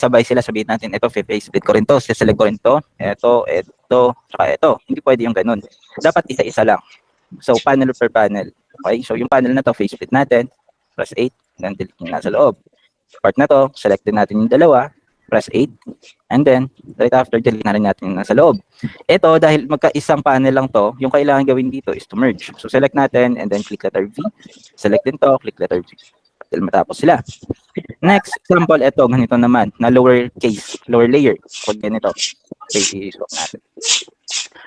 sabay sila, sabihin natin, ito, split ko rin to, select ko rin to, ito, saka ito. Hindi pwede yung ganun. Dapat isa-isa lang. So, panel per panel. Okay? So, yung panel na to, face split natin, press 8, then delete yung nasa loob. Part na to, select din natin yung dalawa, press 8, and then, right after, delete na rin natin yung nasa loob. Ito, dahil magkaisang panel lang to, yung kailangan gawin dito is to merge. So, select natin, and then click letter V. Select din to, click letter V. Until matapos sila. Next example, ito, ganito naman, na lower layer. Kung ganito, i-swap natin.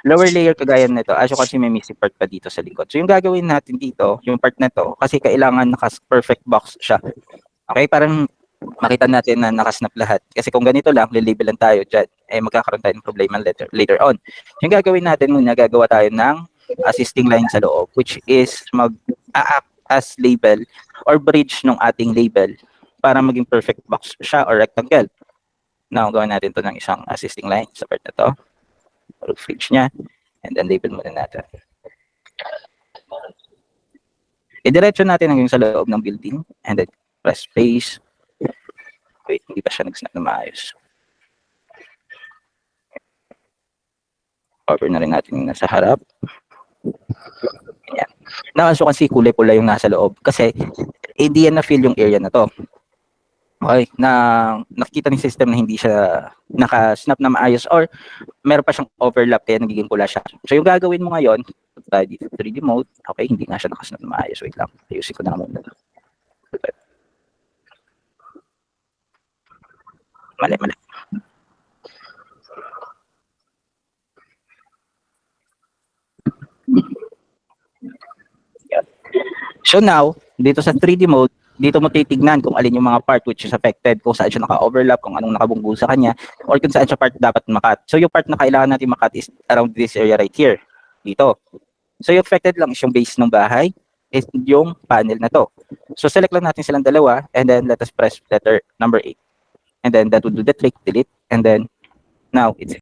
Lower layer kagaya nito, as you can see, may missing part pa dito sa likod. So, yung gagawin natin dito, yung part na to, kasi kailangan perfect box siya. Okay, parang makita natin na nakasnap lahat. Kasi kung ganito lang, lilabelan tayo dyan, magkakaroon tayo ng problema later on. Yung gagawin natin muna, gagawa tayo ng assisting line sa loob, which is mag-act as label or bridge ng ating label para maging perfect box siya or rectangle. Now, gawin natin to ng isang assisting line sa part na to. Roof ridge niya. And then label muna natin. Idiretso natin hanggang sa loob ng building. And then press space. Wait, hindi pa siya nag-snap na maayos. Cover na rin natin yung nasa harap. Ayan. Now, as you can see, kulay pula yung nasa loob. Kasi, hindi yan na-fill yung area na to. Okay, nakikita ng system na hindi siya naka-snap na maayos or meron pa siyang overlap kaya nagiging pula siya. So yung gagawin mo ngayon, tayo dito 3D mode, okay, hindi nga siya naka-snap na maayos. Wait lang, ayusin ko na muna. Mali. So now, dito sa 3D mode, dito mo titignan kung alin yung mga part which is affected, kung saan siya naka-overlap, kung anong nakabunggo sa kanya, or kung saan siya part dapat makat. So yung part na kailangan natin makat is around this area right here, dito. So yung affected lang is yung base ng bahay, is yung panel na to. So select lang natin silang dalawa, and then let us press letter number 8. And then that will do the trick, delete, and then now it's